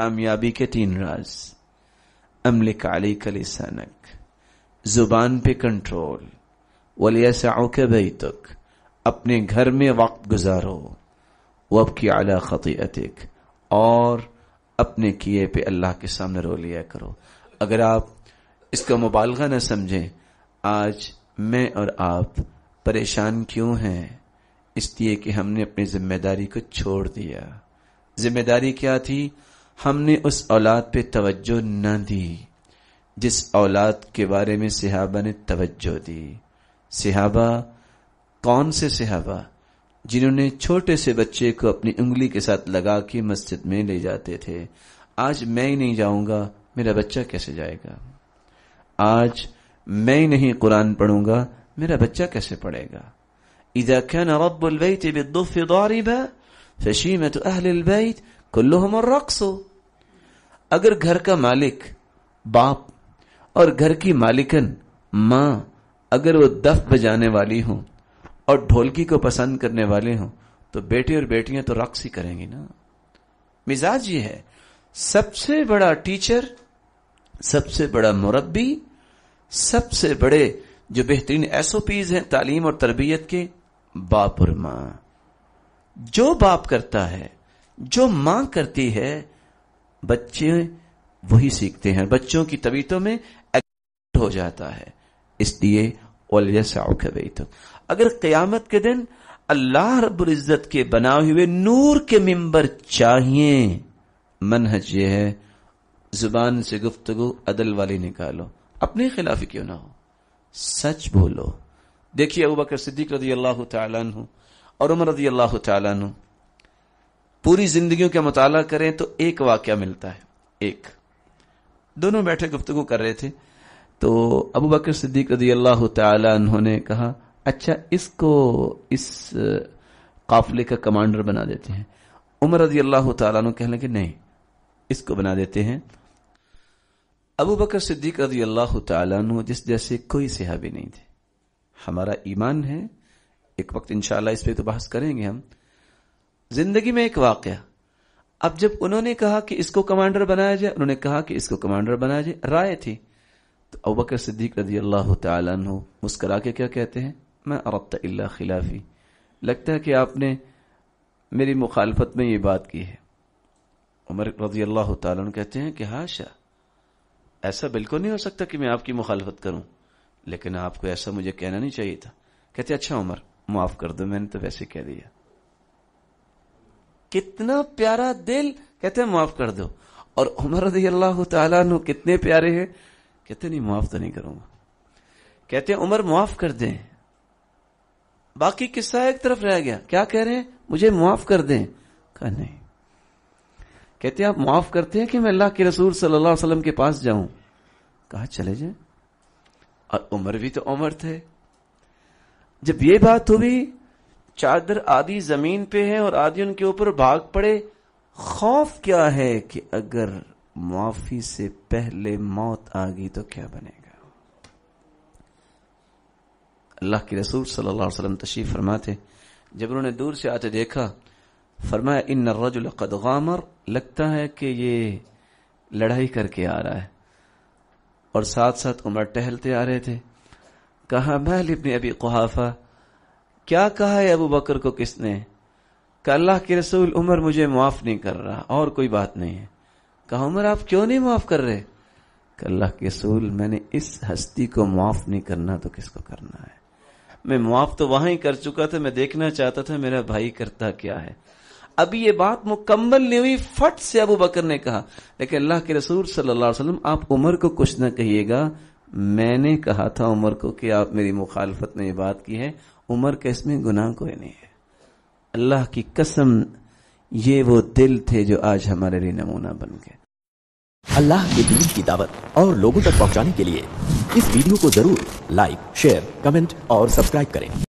کامیابی کے 3 راز. املک علیک لسانک، زبان پہ کنٹرول. ولیسعک بیتک، اپنے گھر میں وقت گزارو. وابکی علی خطیئتک، اور اپنے کیے پہ اللہ کے سامنے رو لیا کرو. اگر آپ اس کا مبالغہ نہ سمجھیں، آج میں اور آپ پریشان کیوں ہیں؟ اس لیے کہ ہم نے اپنی ذمہ داری کو چھوڑ دیا. ذمہ داری کیا تھی؟ ہم نے اس اولاد پہ توجہ نہ دی جس اولاد کے بارے میں صحابہ نے توجہ دی. صحابہ کون سے صحابہ؟ جنہوں نے چھوٹے سے بچے کو اپنی انگلی کے ساتھ لگا کے مسجد میں لے جاتے تھے. آج میں ہی نہیں جاؤں گا، میرا بچہ کیسے جائے گا؟ آج میں نہیں قرآن پڑھوں گا، میرا بچہ کیسے پڑھے گا؟ اذا كان رب البيت بالضف ضاربا فشيمة اهل البيت كلهم الرقص. اگر گھر کا مالک باپ اور گھر کی مالکن ماں اگر وہ دف بجانے والی ہوں اور ڈھولکی کو پسند کرنے والے ہوں تو بیٹے اور بیٹیاں تو رقص ہی کریں گی نا. مزاج یہ ہے. سب سے بڑا ٹیچر، سب سے بڑا مربی، سب سے بڑے جو بہترین SOPs ہیں تعلیم اور تربیت کے، باپ اور ماں. جو باپ کرتا ہے، جو ماں کرتی ہے، بچے وہی سیکھتے ہیں. بچوں کی طبیعتوں میں ایکٹ ہو جاتا ہے. اس لیے وَلْيَسْعُكَ بَيْتُكَ. اگر قیامت کے دن اللہ رب العزت کے بنائے ہوئے نور کے ممبر چاہیے، منہج یہ ہے زبان سے گفتگو عدل والی نکالو، اپنے خلاف کیوں نہ ہو، سچ بولو. دیکھیے ابو بکر صدیق رضی اللہ تعالیٰ عنہ اور عمر رضی اللہ تعالیٰ عنہ پوری زندگیوں کا مطالعہ کریں تو ایک واقعہ ملتا ہے. ایک دونوں بیٹھے گفتگو کر رہے تھے تو ابو بکر صدیق رضی اللہ تعالیٰ عنہ نے کہا اچھا اس کو اس قافلے کا کمانڈر بنا دیتے ہیں. عمر رضی اللہ تعالیٰ عنہ کہنے لگے نہیں اس کو بنا دیتے ہیں. ابو بکر صدیق رضی اللہ تعالیٰ عنہ جس جیسے کوئی صحابی نہیں تھے. ہمارا ایمان ہے، ایک وقت انشاءاللہ اس پہ تو بحث کریں گے ہم. زندگی میں ایک واقعہ، اب جب انہوں نے کہا کہ اس کو کمانڈر بنایا جائے، انہوں نے کہا کہ اس کو کمانڈر بنایا جائے، رائے تھی. تو ابو بکر صدیق رضی اللہ تعالیٰ عنہ مسکرا کے کیا کہتے ہیں؟ میں اردت الا خلافی، لگتا ہے کہ آپ نے میری مخالفت میں یہ بات کی ہے. عمر رضی اللہ تعالیٰ عنہ کہتے ہیں کہ ہاشا، ایسا بالکل نہیں ہو سکتا کہ میں آپ کی مخالفت کروں، لیکن آپ کو ایسا مجھے کہنا نہیں چاہیے تھا. کہتے اچھا عمر معاف کر دو، میں نے تو ویسے کہہ دیا. کتنا پیارا دل، کہتے ہیں معاف کر دو. اور عمر رضی اللہ تعالیٰ عنہ کتنے پیارے ہیں، کہتے نہیں معاف تو نہیں کروں گا. کہتے ہیں عمر معاف کر دیں. باقی قصہ ایک طرف رہ گیا، کیا کہہ رہے ہیں؟ مجھے معاف کر دیں. کہا نہیں. کہتے ہیں آپ معاف کرتے ہیں کہ میں اللہ کے رسول صلی اللہ علیہ وسلم کے پاس جاؤں؟ کہا چلے جائیں. اور عمر بھی تو عمر تھے. جب یہ بات ہوئی، چادر آدھی زمین پہ ہے اور آدھی ان کے اوپر بھاگ پڑے. خوف کیا ہے کہ اگر معافی سے پہلے موت آ گئی تو کیا بنے گا. اللہ کے رسول صلی اللہ علیہ وسلم تشریف فرماتے، جب انہوں نے دور سے آتے دیکھا فرمایا ان الرجل قد غامر، لگتا ہے کہ یہ لڑائی کر کے آ رہا ہے. اور ساتھ ساتھ عمر ٹہلتے آ رہے تھے. کہا مال ابن ابی قحافہ، کیا کہا ہے ابو بکر کو کس نے؟ کہ اللہ کے رسول عمر مجھے معاف نہیں کر رہا، اور کوئی بات نہیں ہے. کہا عمر آپ کیوں نہیں معاف کر رہے؟ کہ اللہ کے رسول میں نے اس ہستی کو معاف نہیں کرنا تو کس کو کرنا ہے؟ میں معاف تو وہاں ہی کر چکا تھا، میں دیکھنا چاہتا تھا میرا بھائی کرتا کیا ہے. ابھی یہ بات مکمل نہیں ہوئی، فٹ سے ابو بکر نے کہا لیکن اللہ کے رسول صلی اللہ علیہ وسلم آپ عمر کو کچھ نہ کہیے گا، میں نے کہا تھا عمر کو کہ آپ میری مخالفت میں یہ بات کی ہے. عمر کا اس میں گناہ کوئی نہیں ہے. اللہ کی قسم یہ وہ دل تھے جو آج ہمارے لیے نمونہ بن گئے. اللہ کے دین کی دعوت اور لوگوں تک پہنچانے کے لیے اس ویڈیو کو ضرور لائک، شیئر، کمنٹ اور سبسکرائب کریں.